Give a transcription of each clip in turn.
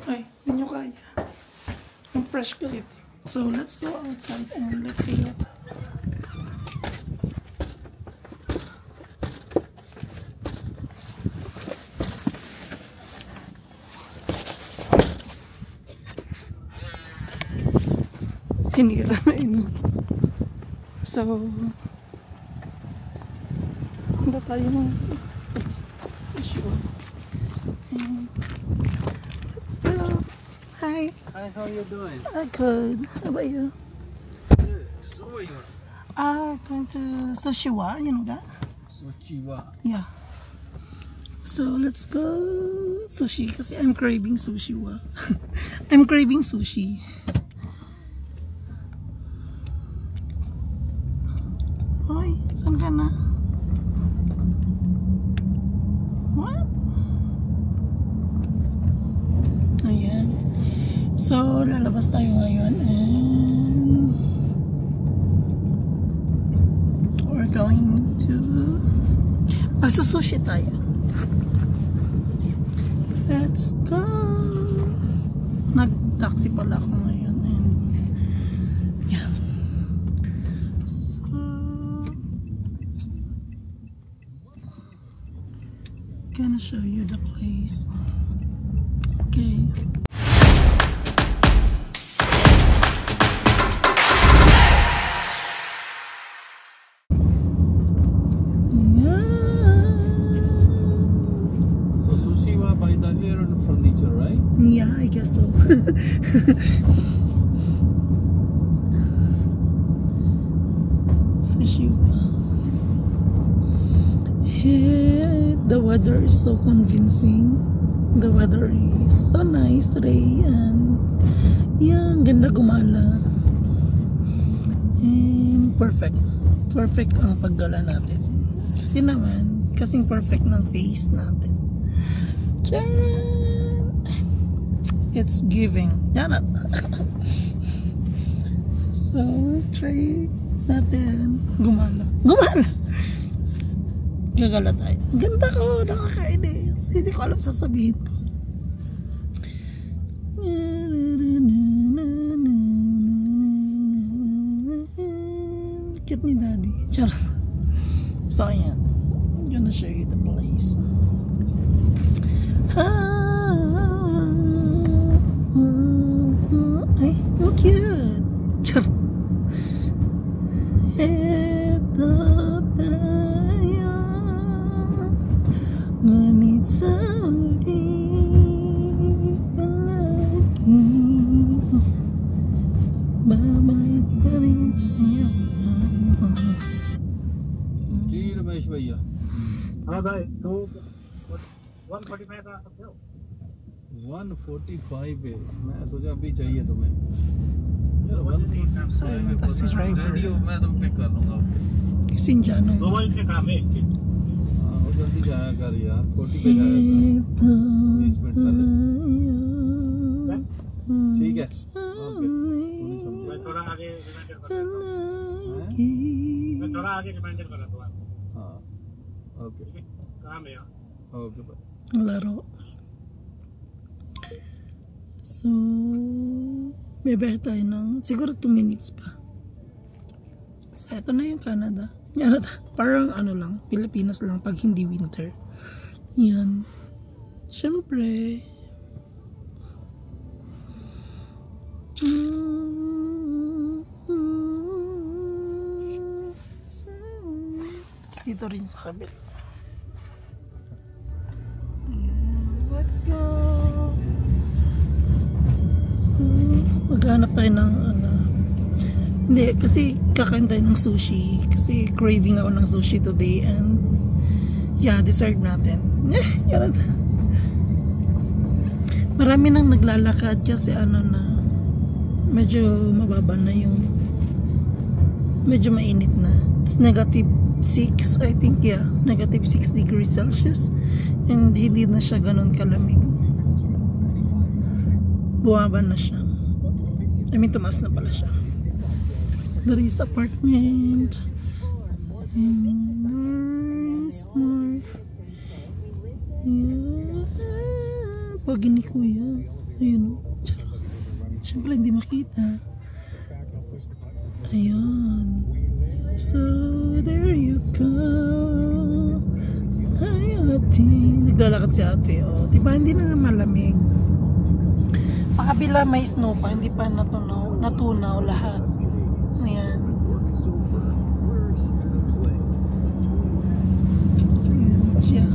Ay, hindi nyo kaya. Ang fresh ko dito. So, let's go outside and let's see it. Sinira na ino. So, punta tayo ng sushi. And let's go. Hi. Hi, how are you doing? Good. How about you? Good. So where you are? Going to Sushiwa, you know that? Sushiwa. Yeah. So let's go sushi kasi I'm craving sushi. I'm craving sushi. Hoy, saan ka na? What? Ayan. So lalabas tayo ngayon and we're going to magsusushi tayo. Let's go. Nag-taxi pala ako ngayon and yeah. So gonna show you the place. Okay. Yeah, I guess so. Sushi. Hey, the weather is so convincing. The weather is so nice today and yeah, ganda gumala. And perfect. Perfect ang paggala natin. Kasi naman, kasing perfect ng face natin. Tiyan! It's giving. Yan. So, try natin. Gumala. Gumala! Gagala tayo. Ganda ko. Nakakainis. Hindi ko alam sasabihin ko. Cute ni daddy. Charot. So, ayan. I'm gonna show you the place. Ay, ang cute. Charot. Eto tayo, ngunit sa uli palagi babalik pa rin sa'yo. जी रमेश भैया। हाँ भाई, तो 145 का सकते हो? 145 है। मैं सोचा अभी चाहिए तुम्हें। यार taxi driver. रेडियो मैं तुम पिक कर लूँगा। Sinjano. 2 बजे से काम है। हाँ, वो जल्दी जाया कर यार। 40 पे जाया कर। 20 मिनट पहले। ठीक है। ओके। पूरी समझ। मैं थोड़ा आगे रिमाइंडर कर देता हूँ। मैं थोड़ा आगे रिमाइंडर कर देता हूँ। हाँ। ओके। काम है यार। Okay bye. Laro. So, bebe tayo ng siguro 2 minutes pa. So, ito na yung Canada. Yan, parang ano lang, Pilipinas lang pag hindi winter. Yan. Siyempre. Tapos dito rin sa kabila. Let's go. So, maghanap tayo ng ano. Hindi, kasi kakain tayo ng sushi. Kasi craving ako ng sushi today and yeah, dessert natin. Yarat. Marami nang naglalakad kasi ano na medyo mababa na yung medyo mainit na. It's -6, I think, yeah. -6 degrees Celsius. And hindi na siya ganun kalamig. Buwaba na siya. I mean, tumaas na pala siya. There is apartment. And there is more. Yeah. Pagi ni Kuya. Ayun. Siyempre hindi makita. Ayun. So there you go. Ay ate. Naglalakad si ate. Oh. Diba hindi na nga malamig. Sa kabila may snow pa. Hindi pa natunaw lahat. Ayan. Ayan siya.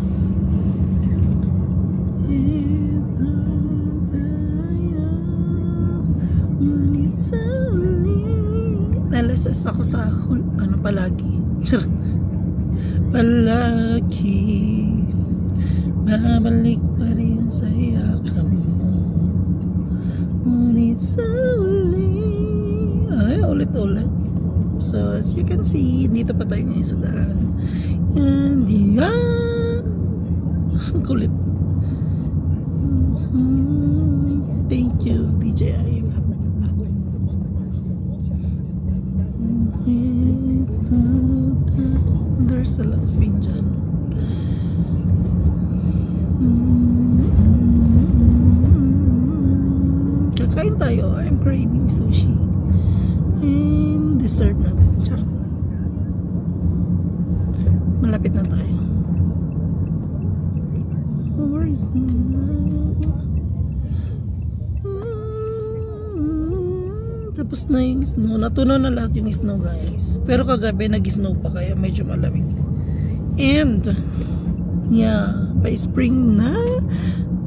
Nalasas ako sa palagi. Palagi babalik pa rin sa yakap mo. Ngunit sa uli. Ay, ulit-ulit. So, as you can see, dito pa tayo ngayon sa daan. And yan. Ang kulit. Thank you, DJI. There's a lot of Indian. Kakain tayo. I'm craving sushi. And dessert natin. Charot. Malapit na tayo. Where is tapos na yung snow. Natunaw na lahat yung snow, guys. Pero kagabi nag-snow pa kaya medyo malamig. And yeah, by spring na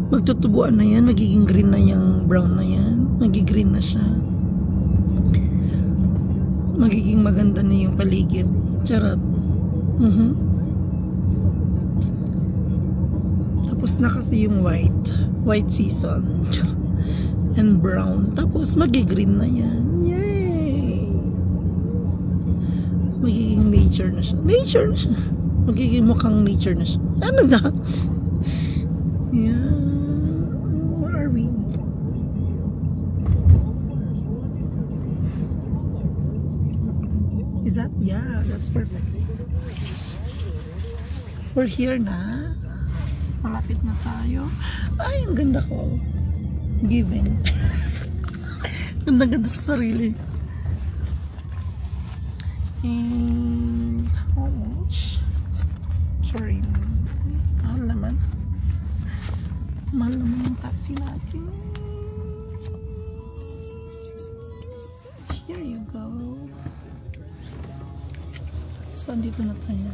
magtutubuan na yan. Magiging green na yung brown na yan. Magigreen na siya. Magiging maganda na yung paligid. Charot. Tapos na kasi yung white season. And brown. Tapos magigreen na yan. Yay! Magiging nature na siya. Nature na siya. Magiging mukhang nature na siya. Ano na? Yeah. Where are we? Is that? Yeah, that's perfect. We're here na. Malapit na tayo. Ay, ang ganda ko. Giving. Ganda-ganda sa sarili. And how much? Sorry. Mahal naman. Mahal naman yung taxi natin. Here you go. So, andito na tayo.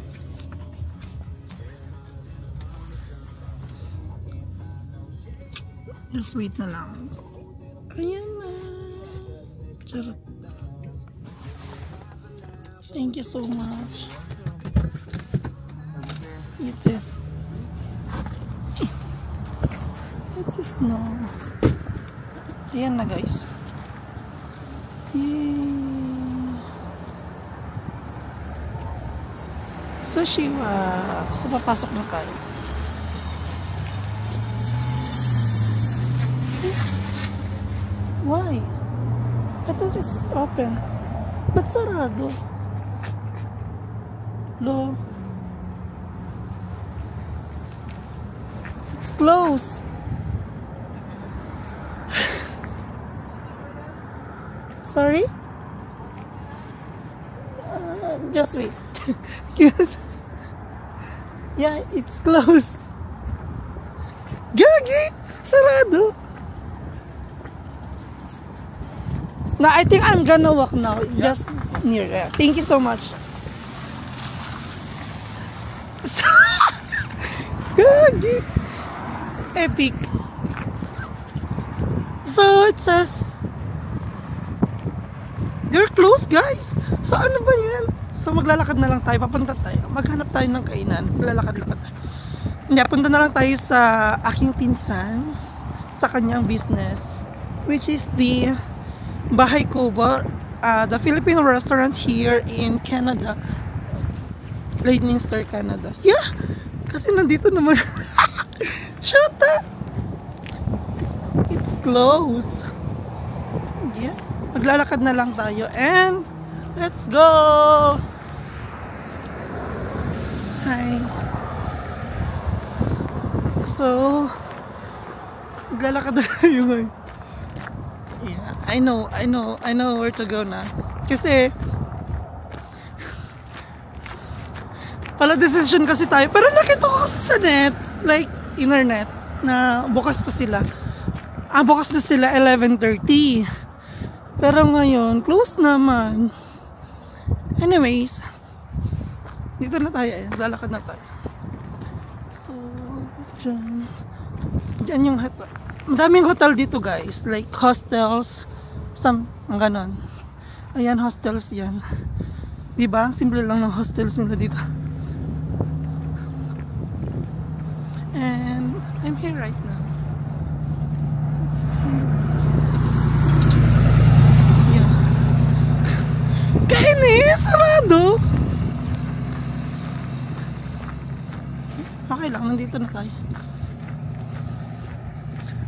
Just wait na lang. Ayan na. Charot. Thank you so much. You too. It's a snow. Ayan na, guys. Yay. So, so, papasok na tayo. Why? I thought it's open. Ba't sarado? Lo. It's closed. Sorry? Just wait. Yeah, it's closed. Gagi! Sarado. No, I think I'm gonna walk now. Yeah. Just near there. Thank you so much. Gagi! Epic. So, it says they're closed, guys. So, ano ba yan? So, maglalakad na lang tayo. Papunta tayo. Maghanap tayo ng kainan. Maglalakad-lakad tayo. Hindi, punta na lang tayo sa aking pinsan. Sa kanyang business. Which is the Bahay Kubo, the Filipino restaurant here in Canada. Lloydminster, Canada. Yeah! Kasi nandito naman. Shut up! It's closed. Yeah. Maglalakad na lang tayo. And, let's go! Hi. So, Maglalakad na tayo ngayon. Yeah, I know where to go na. Kasi pala decision kasi tayo. Pero nakita ko kasi sa net, like internet, na bukas pa sila. Bukas na sila 11:30. Pero ngayon, close naman. Anyways, dito na tayo eh. Lalakad na tayo. So, dyan yung hotel. Madaming hotel dito guys. Like hostels. Ang ganon. Ayan, hostels yan. Diba? Simple lang ng hostels nila dito. And I'm here right now. Yeah. Kainis! Sarado! Okay lang, nandito na tayo.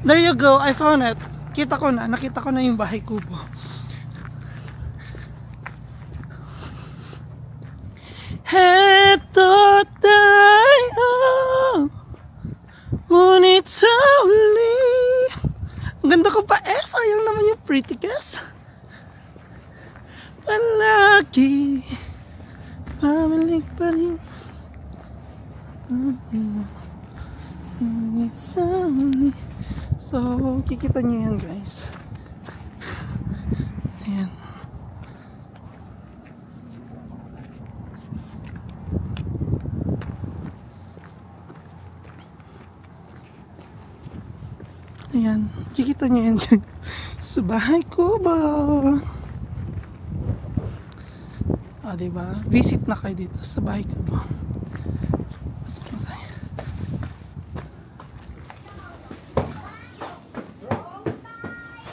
There you go, I found it. Nakita ko na yung bahay kubo. Heto tayo, ngunit sa uli. Ang ganda ko pa eh, sayang naman yung pretty kiss. Palagi pabalik pa rin. Ngunit sa uli. So, kikita nyo yan guys. Ayan. Ayan, kikita nyo yan guys. Sa bahay ko ba? Diba? Visit na kayo dito sa bahay ko ba? Pasok na tayo.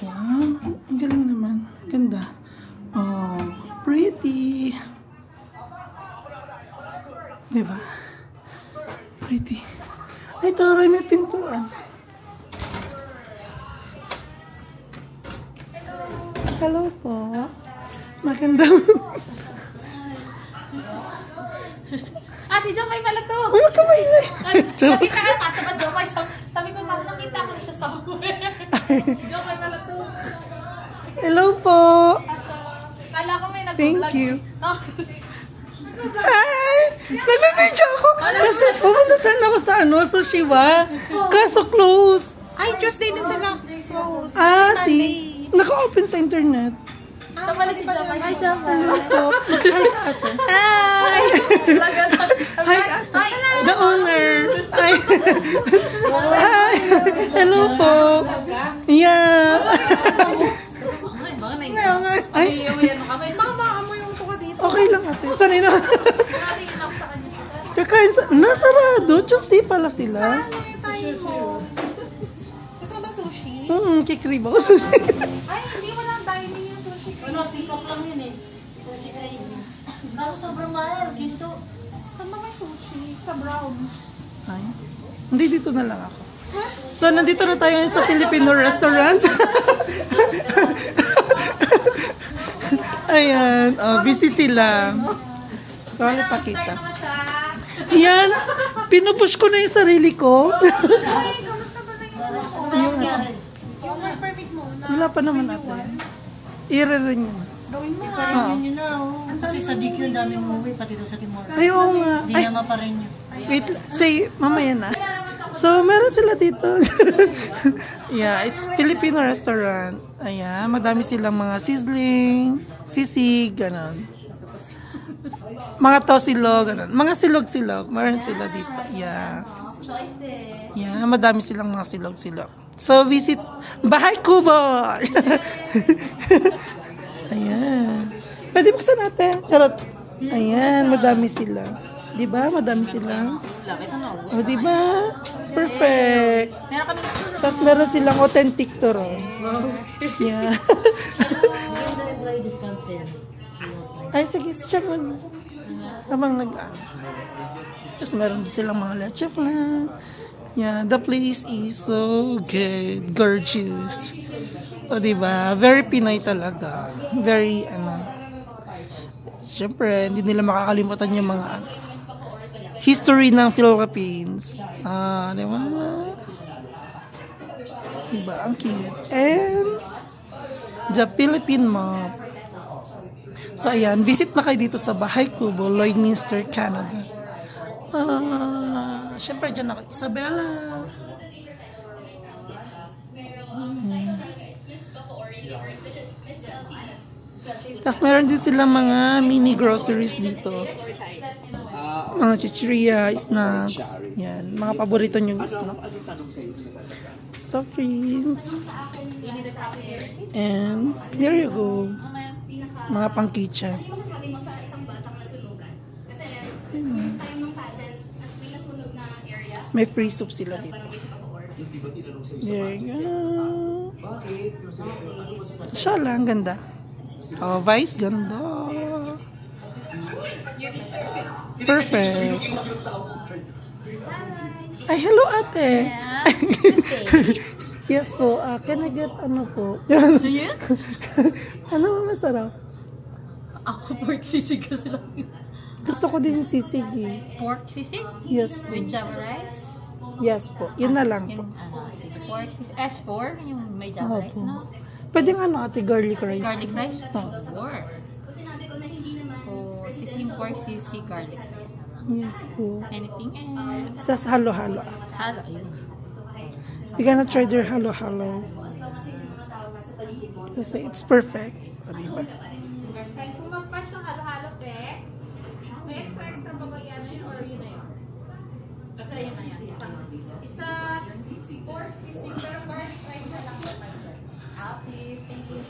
Wow, ang galing naman. Ganda. Oh, pretty. Diba? Pretty. Ay, taray, may pintuan. Hello po. Maganda mo. Si Jomay pala to. Uy, wag ka maingay. Nakita ka pa sa Jomay. Sabi ko, parang nakita ko na siya somewhere. Jomay pala to. Hello po. Kala ko may nag-vlog. Thank you. No. Hi! Nag-video ako. Kasi pumunta sana ako sa Sushiwa. Kaso close. Ay, Tuesday din sila close. See? Naka-open sa internet. Tumali si Jomay. Hi, Jomay. Hello po. Hi, ate. Hi! Hi, ate. The owner. Hi. Hi. Hello po. Yeah. Ay, baka na Ay. Mama, mo yung suka dito. Okay lang ate. Sanay na. Nakatingin ako sa kanya. Kakain sa... Nasarado. Tuesday pala sila. Gusto ba sushi? Kikriba ko sushi. Ay, hindi mo lang dining yung sushi. Tikok lang yun eh. Sushi crazy. Ako sobrang mahal. Ginto. Saan ba may sushi? Sa Browns. Ay. Hindi, dito na lang ako. So, nandito na tayo sa Filipino restaurant. Ayan. Oh, busy sila. Kaya pakita. Yan. Pinupush ko na yung sarili ko. Ay, kamusta ba na yung yung work permit mo? Wala pa naman natin. I-re-renew. Gawin mo. Yun na, oh. Kasi sa DQ yung dami umuwi, pati doon sa Timor. Ay, oo nga. Hindi Ay, naman pa rin yun. wait. Say, mamaya na. So, meron sila dito. Yeah, it's Filipino restaurant. Ayan, madami silang mga sizzling, sisig, ganon. Mga tosilog, ganon. Mga silog-silog. Meron sila dito. Yeah. Yeah, madami silang mga silog-silog. So, visit Bahay Kubo! Ayan. Pwede buksan natin. Charot. Ayan, madami sila. Diba? Madami sila. O, diba? Perfect. Meron kami Tapos meron silang authentic turon. Yeah. Ay, sige. Check mo. Habang Tapos meron silang mga leche flan. Yeah, the place is so good. Gorgeous. O, diba? Very Pinoy talaga. Very, siyempre, hindi nila makakalimutan yung mga history ng Philippines. Di ba? Diba? Ang cute. And the Philippine Mop. So, ayan. Visit na kayo dito sa Bahay Kubo, Lloydminster, Canada. Siyempre, dyan ako. Isabella. Tapos, meron din silang mga mini groceries dito. Mga chichiria, snacks. Yan. Mga paborito nyo snacks. Soft drinks. And, there you go. Mga pang kitchen. Ano masasabi mo sa isang batang nasunugan? Kasi time ng pageant, as may nasunog na area, May free soup sila dito. There you go. Siya lang, ganda. Oh, Vice, ganda. Perfect. Ay, hello ate. Yes po. Can I get ano po? Ano ba masarap? Ako pork sisig kasi lang. Gusto ko din yung sisig eh. Pork sisig? Yes po. With java rice? Yes po. Yun na lang po. Yung sige, pork sisig. S4, yung may java rice, no? Pwede nga ano ate, garlic rice. Garlic rice? Oh. Sure. sinabi ko na hindi naman For sizzling pork sisig, garlic rice na lang. Yes po. Anything else? Tapos halo-halo. Halo, yun. You gonna try their halo-halo. Kasi it's perfect. Diba? first time kung mag-patch ng halo-halo, pe, may extra pa ba yan or yun na yun? Basta yun na yan. Isa pork sisig, pero garlic rice na lang. Please, thank you.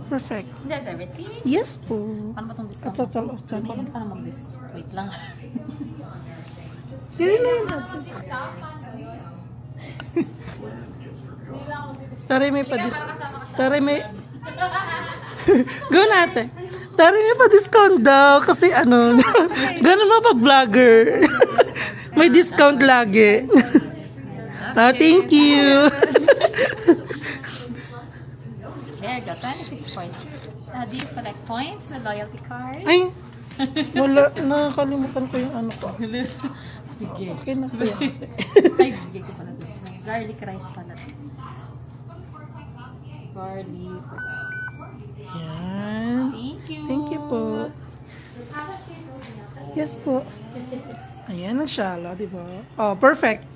Perfect. That's everything. Yes po. Paano ba itong discount? A total of 10. Paano mag-discount? Wait lang. Yun na yun. Taray may Taray may... Go natin. Taray may pa-discount daw. Kasi ano, gano'n mo pag-vlogger. May discount lagi. Oh, thank you. There you go, 26 points. Do you collect points, the loyalty card? Ay, wala. Nakakalimutan ko yung ano ko. Sige. Okay na po yan. Ay, bigay ko pala dito. Garlic rice pala. Garlic rice. Yan. Thank you. Thank you po. Yes po. Ayan ang shala, di ba? Oh, perfect.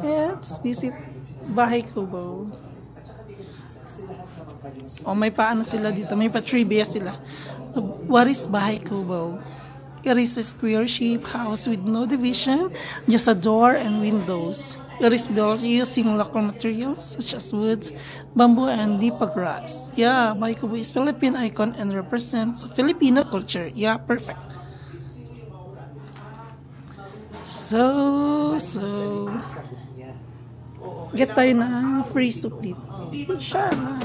Let's visit Bahay Kubo. Oh, may paano sila dito. May pa-trivia sila. What is Bahay Kubo? It is a square-shaped house with no division, just a door and windows. It is built using local materials such as wood, bamboo, and nipa grass. Yeah, Bahay Kubo is Philippine icon and represents Filipino culture. Yeah, perfect. So, get tayo ng free soup dito. Siya na.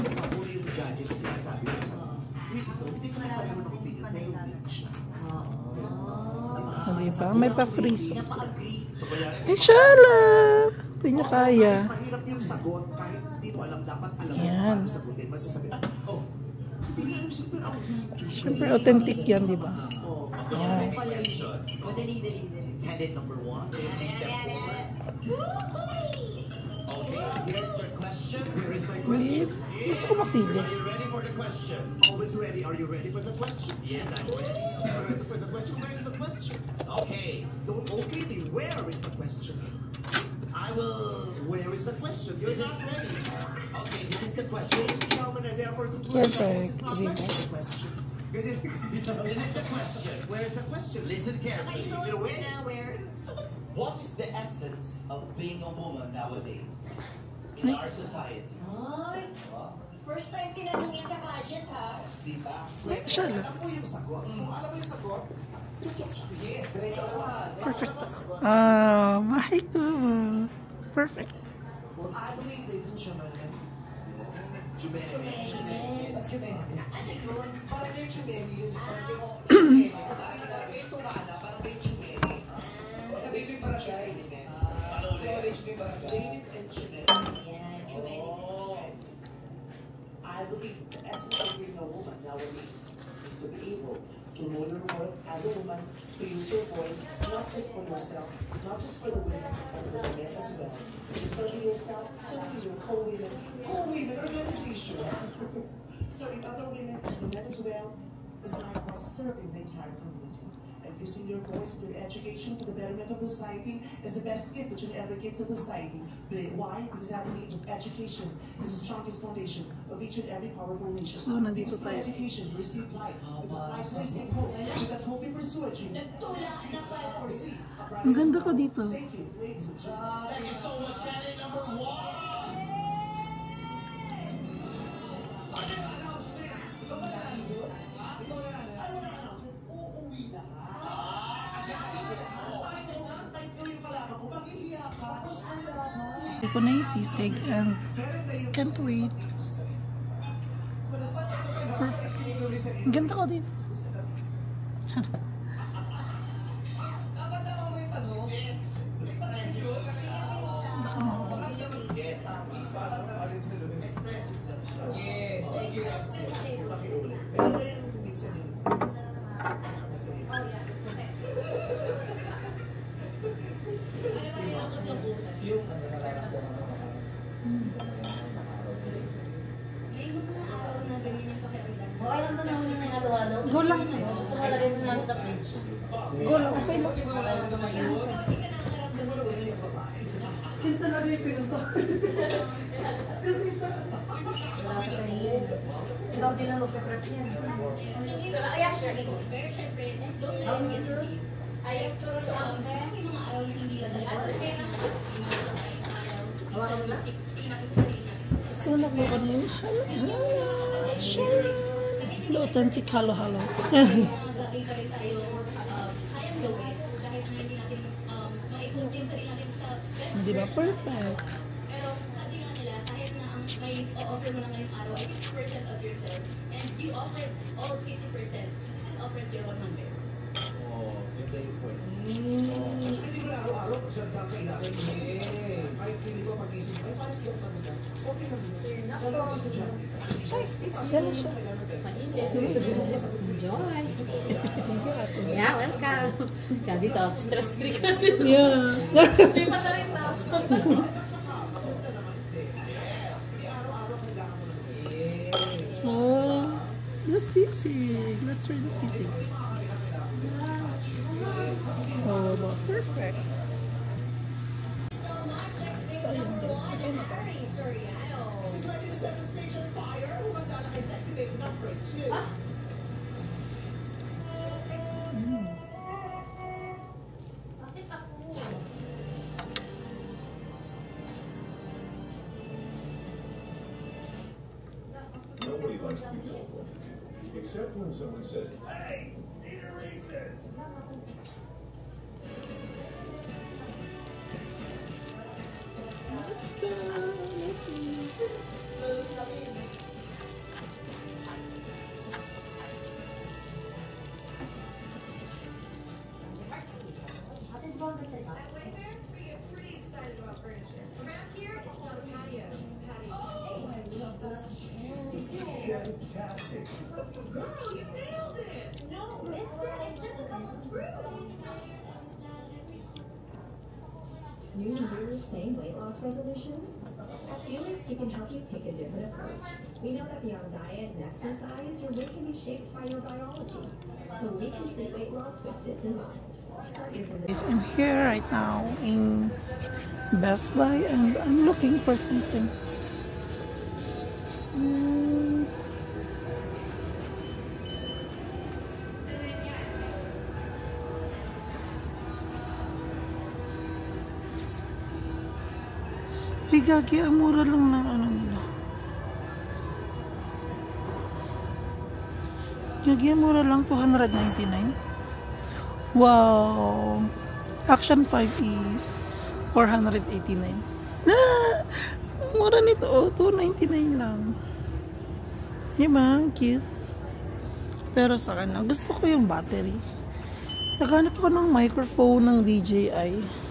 Diba? May pa-free soup. Inshallah! Hindi nyo kaya. Yan. Siyempre, authentic yan, diba? Yan. Candidate number 1, step forward. Okay, here's your question. Here is my question. Gusto ko masili. Are you ready for the question? Always ready. Are you ready for the question? Yes, I'm ready. Ready for the question? Where is the question? Okay. Don't okay me. Where is the question? I will. Where is the question? You're not ready. Okay, this is the question. Ladies and gentlemen, are there for good Perfect. This is not the question. This is the question. Where is the question? Listen carefully. Where? What is the essence of being a woman nowadays in our society? Ay, first time tinanungin sa pageant, ha? Diba? Inshallah. Alam mo yung sagot. Kung alam mo yung sagot, chuchok siya. Yes, diretso naman. Perfect. Bahay Kubo. Perfect. Well, I believe, ladies and gentlemen, Chumene. Asa yun? Parang kayo Chumene yun. Parang kayo Chumene. Parang kayo tumana, parang kayo Chumene. Sa babies para siya, hindi. Ladies and Chumene. Yeah, Chumene. I believe the essence of being a woman nowadays is to be able to know your worth as a woman, to use your voice, not just for yourself, not just for the women, but for the men as well. To serving yourself, serving your co-women organization. Serving other women, the men as well, is an act of serving the entire community. And using your voice and your education for the betterment of the society is the best gift that you can ever give to the society. Why? Because having education is the strongest foundation of each and every powerful nation. So, nandito Because tayo. with education, you receive life. With life, you receive hope. With that hope, you pursue a dream. Foresee a brighter Ang ganda ko tomorrow. dito. Thank you, ladies and gentlemen. Thank you so much, candidate number 1. Hindi ko na yung sisig and can't wait. Perfect. Ang ganda ko dito. Okay lang ba naman yung halo-halo? Go lang. Gusto mo lagay mo lang sa fridge. Go lang. Okay lang. Yun talaga yung pinunta. Kasi sa... Wala pa sa iyo. Ikaw din lang magpe-prep yan. Yeah, sure. Pero syempre, don't let it get to me. Ayaw turo sa akin. Kaya yung mga araw yung hindi lang. At the same time, Hawakan mo na? tingnan ko sa sarili. So, nakuha ko na yung halo-halo. Sure. The authentic halo-halo. Magagay pa rin tayo kayang gawin kahit na hindi natin maikot yung sarili natin sa best Di ba? version natin. Perfect. Pero sabi nga nila, kahit na ang may offer mo na ngayong araw ay 50% of yourself and you offered all 50%, you still offered your 100. Oh, ganda yung point. Kasi hindi mo na araw-araw maganda ang kailangan mo. Kahit hindi ko mag-isip, ay parang kaya maganda. Okay na mo. Sabi ko sa dyan. Yan siya. Enjoy! Yeah, welcome! Gabi to, stress free ka dito. Yeah. Di pa ka rin na. So, the sisig. Let's try the sisig. Oh, well, perfect. So, yun guys. Okay na ba? She's ready to set the stage on fire. Humanda na kay Sexy Babe number 2. Bakit ako? Nobody likes to be told what to do, except when someone says, "Hey, need a recess." Let's go. Let's see. Fantastic. New Year's same weight loss resolutions? At Felix, we can help you take a different approach. We know that beyond diet and exercise, your weight can be shaped by your biology. So we can treat weight loss with this in mind. Start your visit. Guys, I'm here right now in Best Buy and I'm looking for something. Uy, gagi, ang mura lang ng ano nila. Gagi, ang mura lang, 299. Wow! Action 5 is 489. Ah! Ang mura nito, oh, 299 lang. Diba? Ang cute. Pero sa kanya, gusto ko yung battery. Naghanap ko ng microphone ng DJI.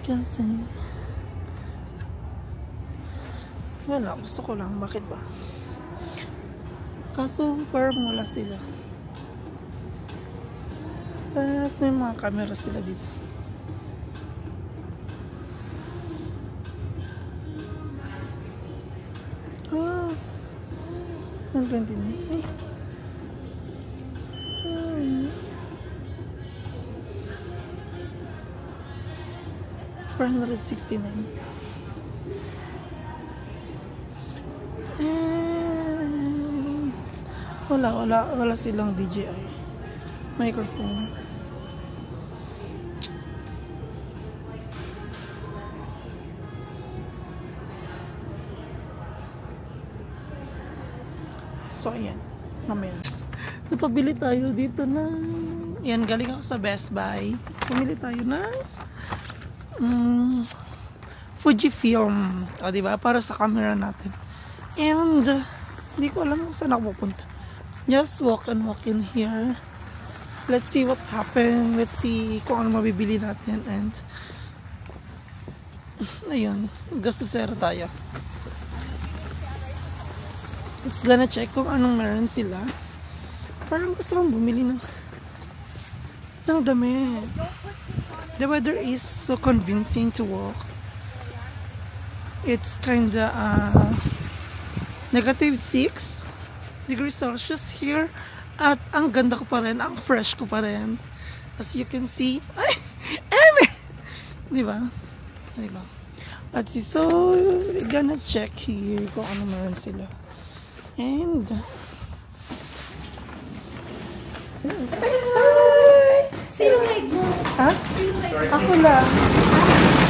Kasi Wala, gusto ko lang. Bakit ba? Kaso, parang wala sila. Tapos may mga camera sila dito. Ah, 129. Ay. Ay. 469. And wala silang DJI microphone. So ayan, mamaya napabili tayo dito ng, yan, galing ako sa Best Buy. Pumili tayo ng Fujifilm, o diba, para sa camera natin. And hindi ko alam kung saan ako pupunta. Just walk in here. Let's see what happened. Let's see kung ano mabibili natin. And ayun, gasosera tayo. Let's gonna check kung anong meron sila. Parang gusto kong bumili ng damit. The weather is so convincing to walk. It's kinda -6 degrees Celsius here. At ang ganda ko pa rin, ang fresh ko pa rin. As you can see, ay, diba? Diba? Let's see, so we're gonna check here kung ano meron sila. And Sino ride mo? ha? Ako lang.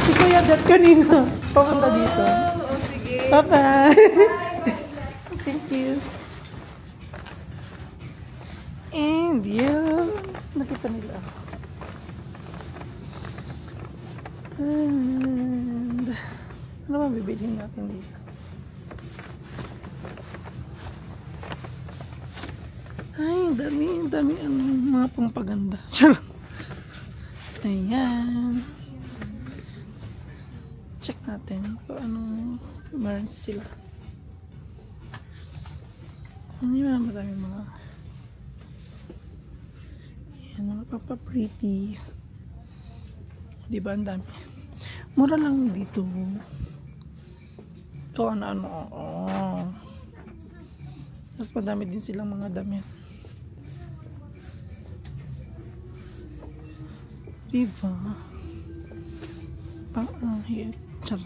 Si Kuya Dat kanina. Papunta dito. Sige. Bye-bye. Thank you. And yun, nakita nila ako. And ano ba bibilihin natin dito? Ay, dami ang mga pampaganda. Ayan. Check natin kung anong meron sila. Ay, madami mga ayan, mga papa-pretty. Diba, ang dami. Mura lang dito. Kung ano-ano. Tapos madami din silang mga damit. Diba? Pang-ahit. Char.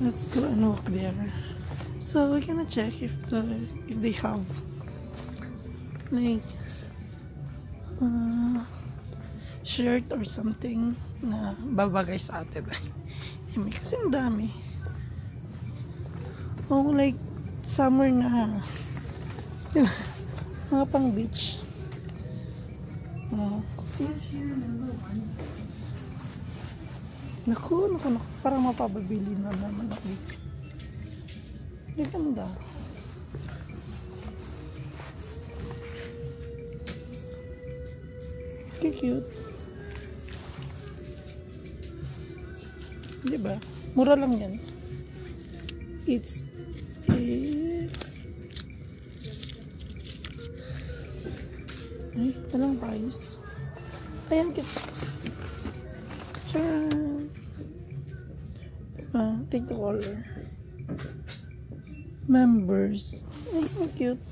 Let's go and walk there. So we're gonna check if they have like shirt or something na babagay sa atin. Kasi ang dami. Oh, like summer na. Diba? Mga pang beach. Oh, see? Naku. Parang mapababili na naman ako dito. Ang ganda. Cute. Diba? Mura lang yan. It's ay, walang price. Ayan, cute. Sure. Diba? Take the color. Members. Ay, ang cute.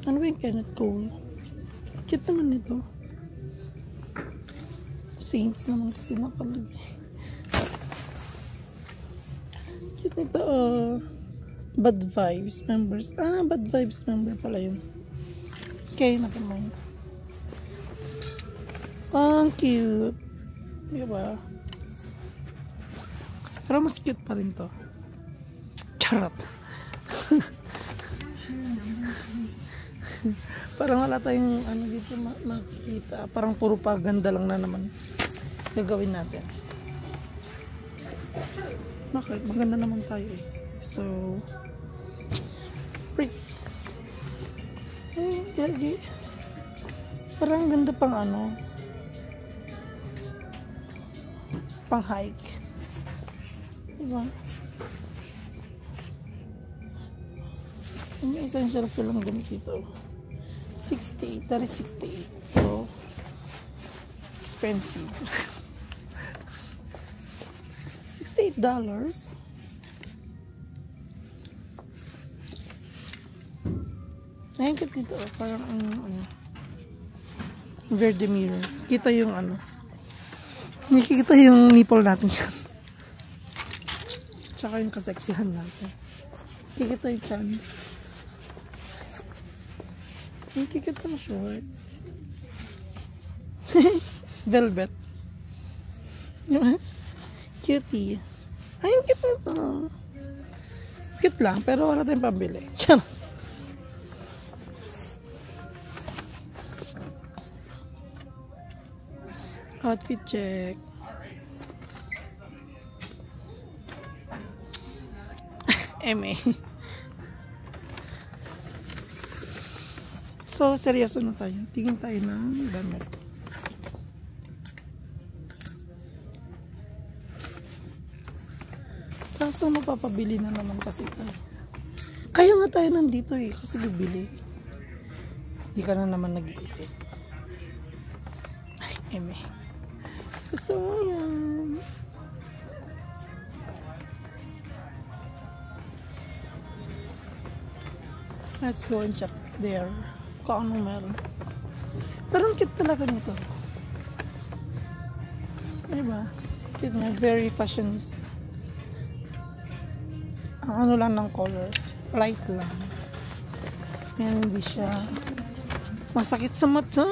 Ano ba yung Kenneth Cole? Cute naman nito. Saints naman kasi nakalagay. Cute nito, Bad Vibes members. Bad Vibes member pala yun. Okay, nakamay. Ang cute. Diba? Pero mas cute pa rin to. Charot. Parang wala tayong ano dito makikita. Parang puro paganda lang na naman gagawin natin. Bakit? Maganda naman tayo eh. So pretty. Eh, gagi. Parang ganda pang ano. Pang hike. Diba? May essential silang gamit dito. 68. That is 68. So, expensive. $68. Nahingkit dito. Parang ano. Verde mirror. Kita yung ano. Nakikita yung nipple natin siya. Tsaka yung kaseksihan natin. Kikita yung chan. Yung kikita yung short. Velvet. Cutie. Ay, yung cute nito. Cute lang, pero wala tayong pambili. Tiyan. Outfit check. MA. So, seryoso na tayo. Tingin tayo ng damit. Kaso mapapabili na naman kasi tayo. Kaya nga tayo nandito eh. Kasi bibili. Hindi ka na naman nag-iisip. Ay, MA. So, ayan. Let's go and check there. Kung anong meron. Pero ang cute talaga nito. Diba? Cute nga. Very fashionista. Ang ano lang ng color. Light lang. Ayan, hindi siya masakit sa mata.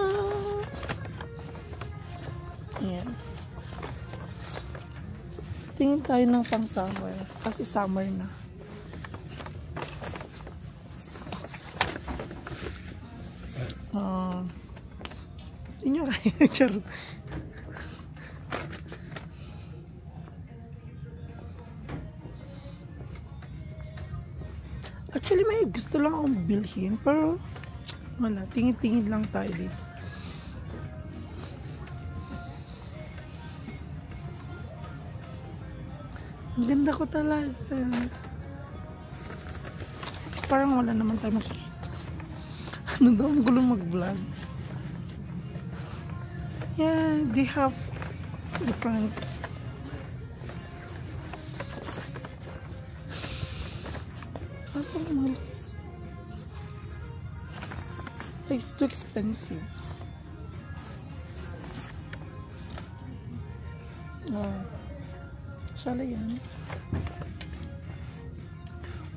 Ayan. Tingin tayo ng pang summer. Kasi summer na. Hindi nyo kaya charot. Actually may gusto lang akong bilhin, pero wala, tingin-tingin lang tayo dito. Ang ganda ko talaga. Parang wala naman tayo makikita. Ano daw, ang gulong mag-vlog. Yeah, they have different kaso mahal. It's too expensive. Shala yan.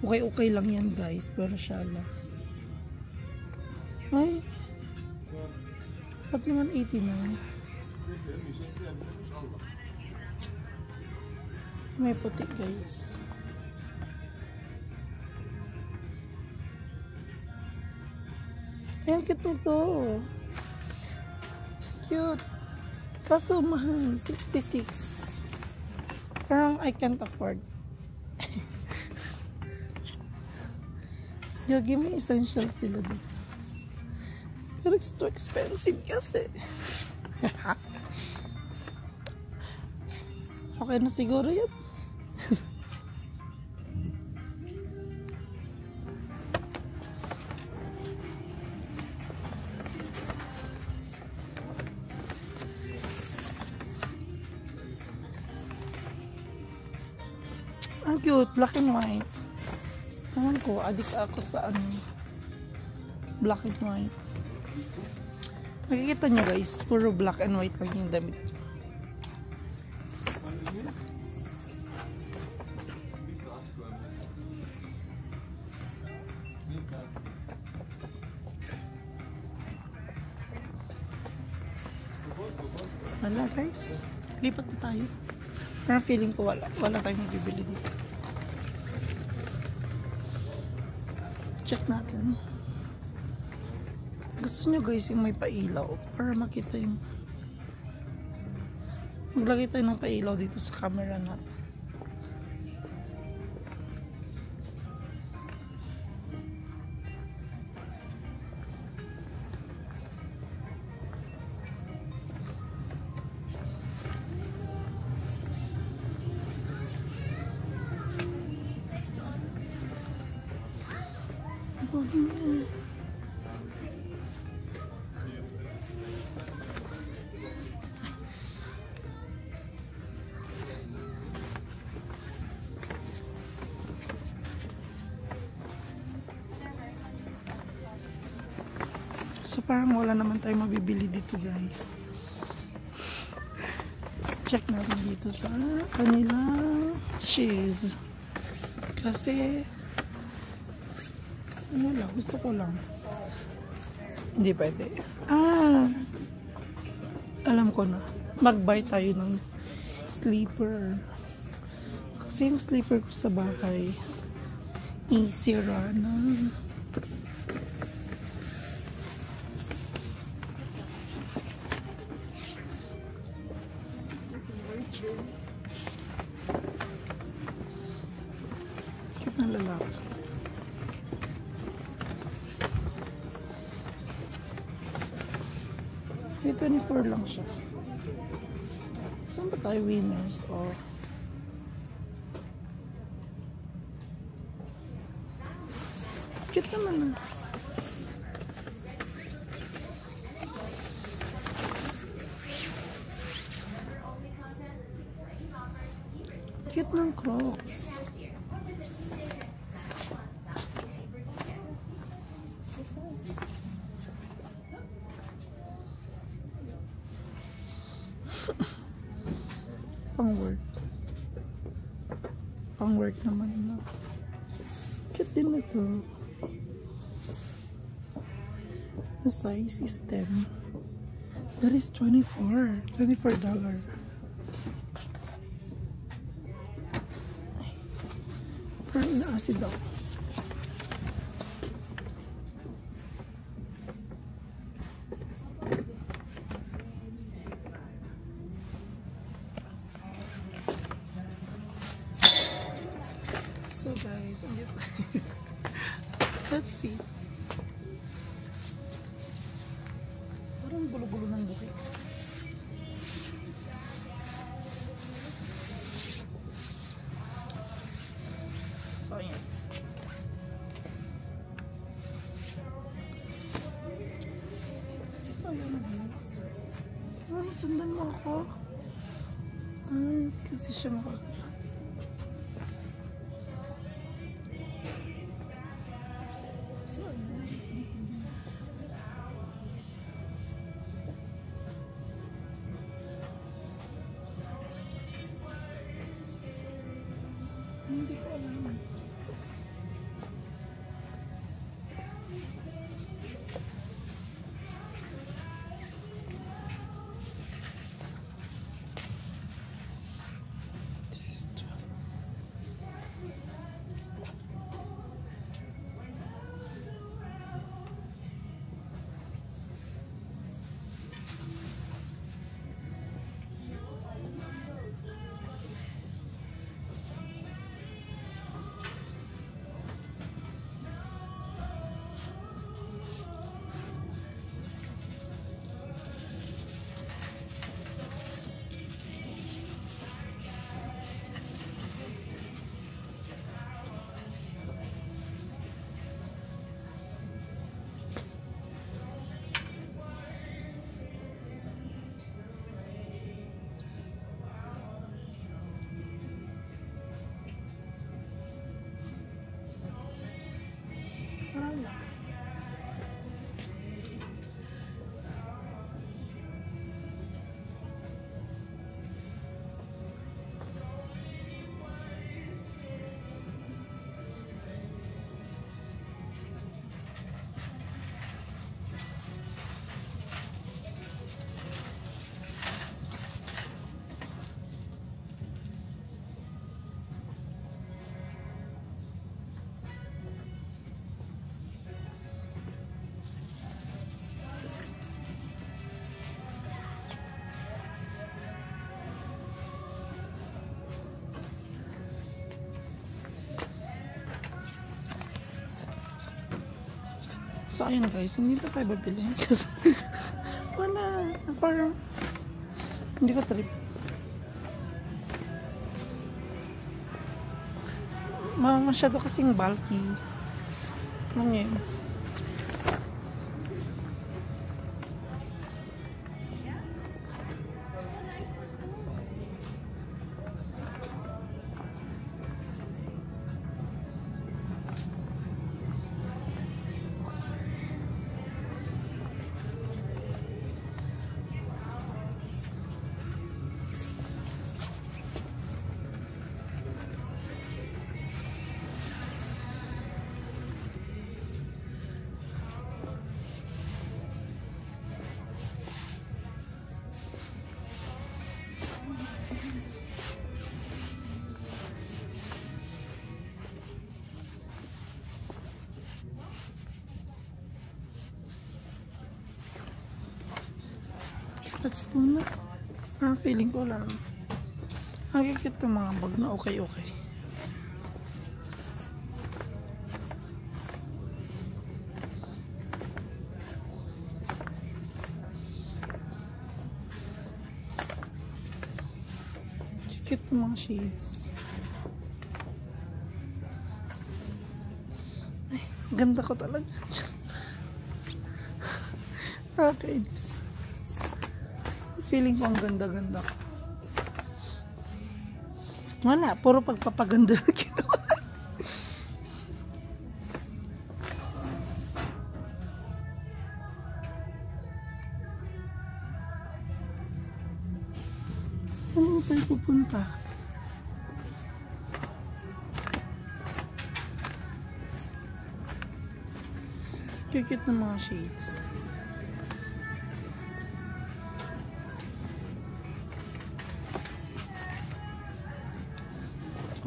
Okay lang yan guys, pero shala. Ay, ba't naman 80 na? May puti guys. Ay, ang cute nito. Cute. Kaso mahal, 66. Parang I can't afford. Yogi, may essential sila dito. Pero it's too expensive kasi. Okay na siguro yan. Ang cute, black and white. Naman ko, addict ako sa ano, black and white. Makikita nyo guys, puro black and white lang yung damit. Wala guys, lipat na tayo. Parang feeling ko wala tayong bibili dito. Check natin. Gusto nyo guys yung may pailaw para makita yung maglagay tayo ng pailaw dito sa camera natin. Pogi niya. So parang wala naman tayong mabibili dito guys. Check natin dito sa kanilang cheese. Kasi ano lang, gusto ko lang. Hindi pwede. Alam ko na. Mag-buy tayo ng sleeper. Kasi yung sleeper ko sa bahay isira na. Cute na lalaki. May 24 lang siya. Saan ba tayo winners? Oh. Cute naman ah. Cute ng Crocs. Pang work naman na. Cute din ito. The size is 10. That is $24. Parang ina-acid daw. So guys, let's see. Parang gulo-gulo ng bukit. So ayan. So ayan guys. Ay, sundan mo ako. Ay, kasi siya makakita. Hindi ko alam. This is 12. So ayun guys, hindi na tayo babili kasi wala, parang hindi ko trip. Masyado kasing bulky. Ano yun? Let's go na. Parang feeling ko lang. Nakikit ng mga bag na okay. Nakikit ng mga shades. Ay, ganda ko talaga. Okay. Feeling ko ang ganda-ganda ko. Wala, puro pagpapaganda na ginawa. Saan tayo pupunta? Kikit ng mga shades.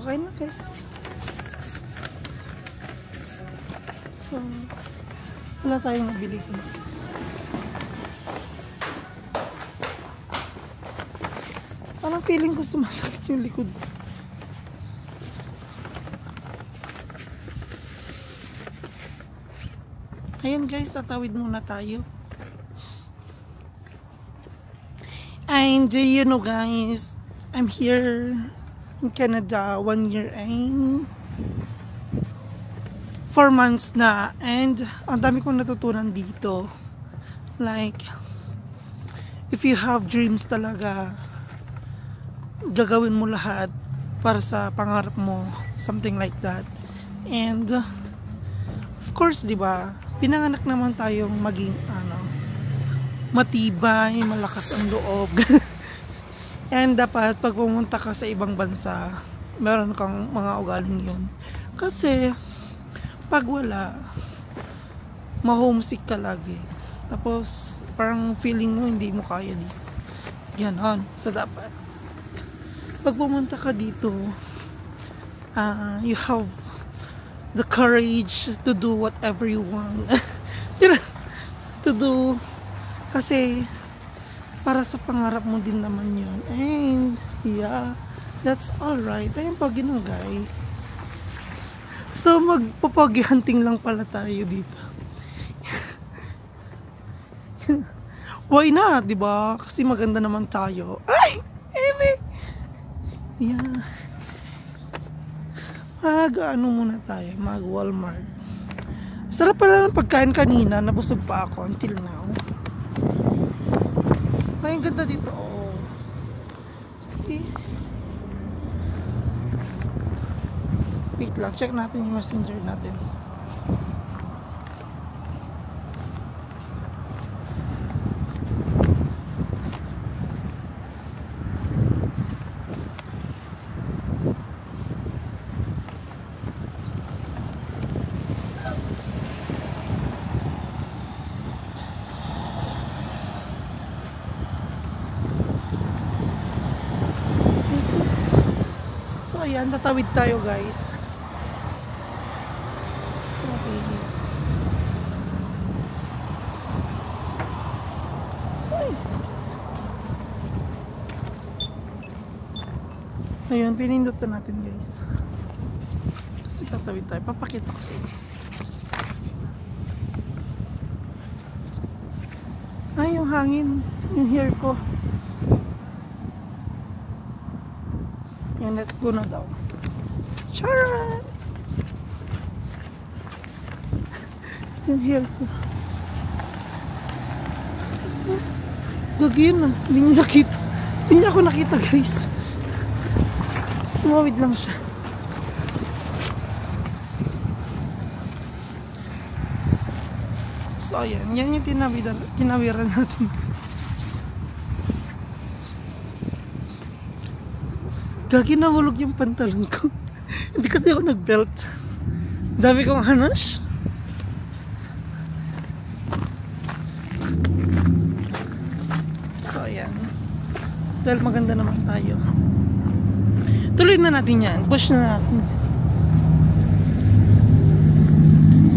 Okay na guys. So, wala tayong nabili guys. Parang feeling ko sumasakit yung likod. Ayan guys, tatawid muna tayo. And you know guys, I'm here in Canada 1 year and 4 months na, and ang dami kong natutunan dito. Like, if you have dreams talaga, gagawin mo lahat para sa pangarap mo, something like that. And of course, di ba, pinanganak naman tayong maging matibay, malakas ang loob. And dapat pag pumunta ka sa ibang bansa, meron kang mga ugaling yun. Kasi pag wala, ma-homesick ka lagi. Tapos parang feeling mo hindi mo kaya dito. Ganon. So dapat pag pumunta ka dito, you have the courage to do whatever you want. To do. Kasi para sa pangarap mo din naman yun. And yeah, that's alright. Ayun pa ginugay. So magpapogi hunting lang pala tayo dito. Why not, diba? Kasi maganda naman tayo. Ay! Eme! Yeah. Mag-ano muna tayo? Mag-Walmart. Sarap pala ng pagkain kanina. Nabusog pa ako until now. Ay, ang ganda dito. Oh. See? Wait lang. Check natin yung messenger natin. Ayan, tatawid tayo guys. So guys, ayun, pinindot na natin guys. Kasi tatawid tayo. Papakita ko sa inyo. Ay, yung hangin, yung hair ko. And let's go na daw. Charan! Yung hair ko. Gagi yun ah. Hindi niya nakita. Hindi niya ako nakita guys. Tumawid lang siya. So ayan. Yan yung tinawiran natin. Gagi nahulog yung pantalon ko. Hindi kasi ako nag-belt. Dami kong hanas. So ayan. Dahil maganda naman tayo. Tuloy na natin yan. Push na natin.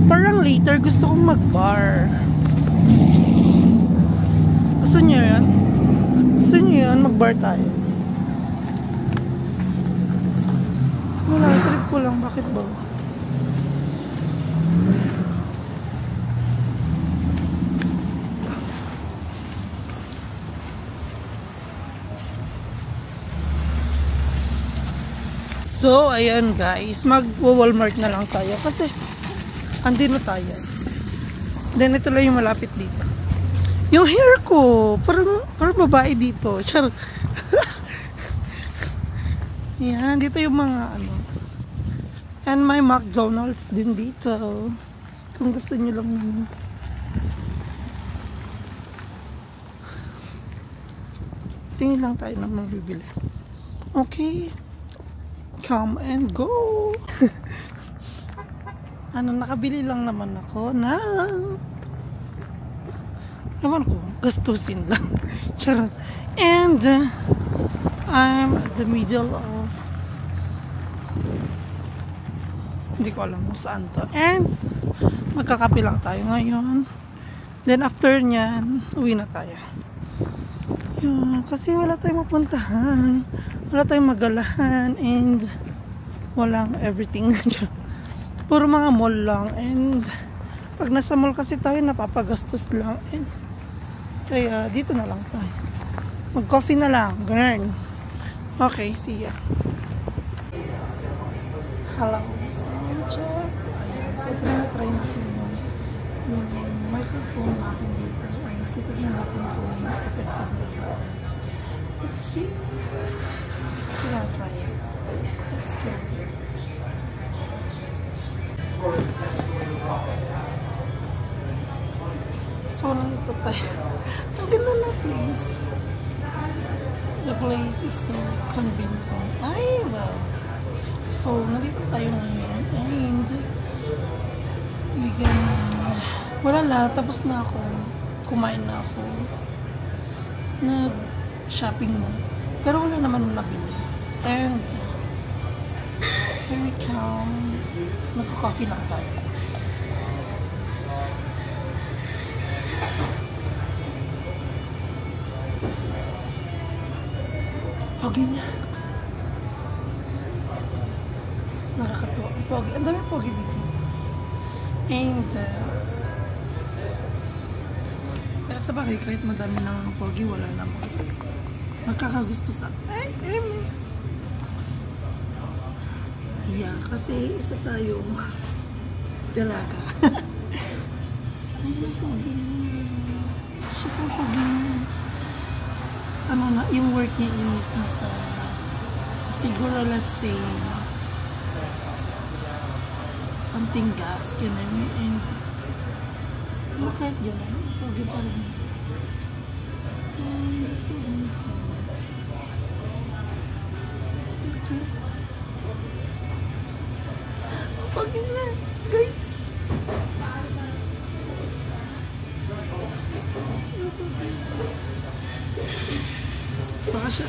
Parang later gusto kong mag-bar. Gusto niyo yan? Gusto niyo yan? Mag-bar tayo. Wala, trip ko lang. Bakit ba? So, ayan guys, mag-Walmart na lang tayo kasi andino tayo. Then, ito lang yung malapit dito. Yung hair ko, parang babae dito. Char. Yan, dito yung mga ano. And may McDonald's din dito. Kung gusto nyo lang naman. Tingin lang tayo ng mabibili. Okay. Come and go. Ano, nakabili lang naman ako ng naman ko, gastusin lang. Charot. And I'm at the middle of hindi ko alam kung saan to. And magkakape lang tayo ngayon. Then after nyan, uwi na tayo. Yun, kasi wala tayong mapuntahan, wala tayong magalahan, and walang everything. Puro mga mall lang. And pag nasa mall kasi tayo, napapagastos lang. And kaya dito na lang tayo. Mag-coffee na lang. Ganun. Okay, see ya. Hello. So, check. Ayan. So, try natin yung microphone natin dito. Ayan, titignan natin kung effective na yun. Let's see. We're gonna try it. Let's go. So, nandito tayo. Ang ganda na place. The place is so convincing. Ay, well. So, nandito tayo ngayon. And we gonna wala na. Tapos na ako. Kumain na ako. Nag-shopping na. Pero wala naman nabili. And here we come. Nagka-coffee lang tayo. Pogi niya. Nakakatuwa. Pogi. Ang dami pogi dito. And pero sa bagay, kahit madami ng pogi, wala naman. Magkakagusto sa yeah, kasi isa tayong dalaga. Ay, pogi. Siya po pogi. Ano na, yung work niya is nasa siguro let's say something gas, ganun. And pero kahit gano'n, pogi pa rin. So amazing. Cute. Pogi niya, guys. Baka siya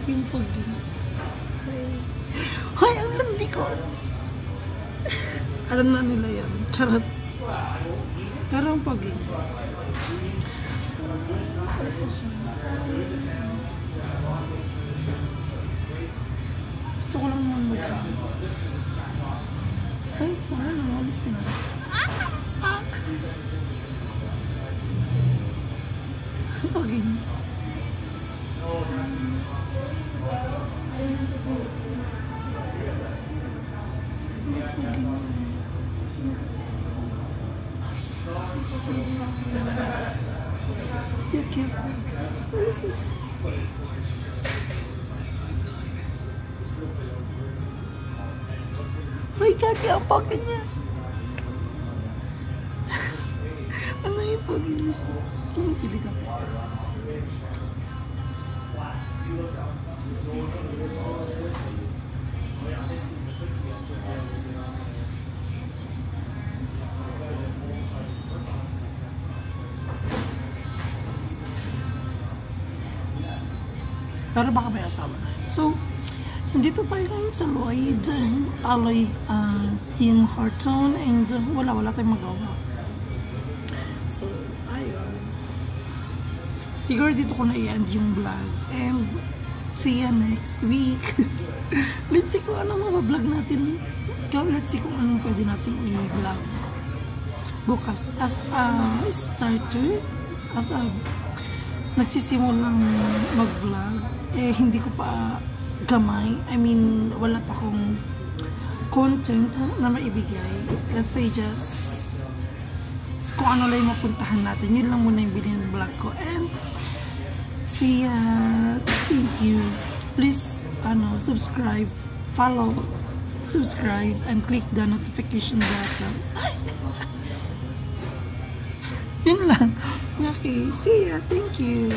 yung pogi. Hay, ang landi ko. Alam na nila yan. Charot. Pero ang pogi. Gusto ko lang naman mag-run. Ay, wala na. Walis na. Pogi. You're cute. What is it? Ay, kaki, ang pogi niya. Ano yung pogi niya? Kinikilig ako. Pero baka may asawa. So, nandito tayo ngayon sa Lloyd Tim Horton, and wala tayong magawa. So, ayun. Siguro dito ko na i-end yung vlog, and see ya next week. Let's see kung anong mabablog natin. Let's see kung anong pwede natin i-vlog bukas as a starter, as a nagsisimulang mag-vlog. Hindi ko pa gamay. I mean, wala pa akong content na maibigay. Let's say just kung ano lang yung mapuntahan natin. Yun lang muna yung bilhin ng vlog ko. And see ya. Thank you. Please, subscribe, follow, subscribe, and click the notification button. Yun lang. Okay. See ya. Thank you.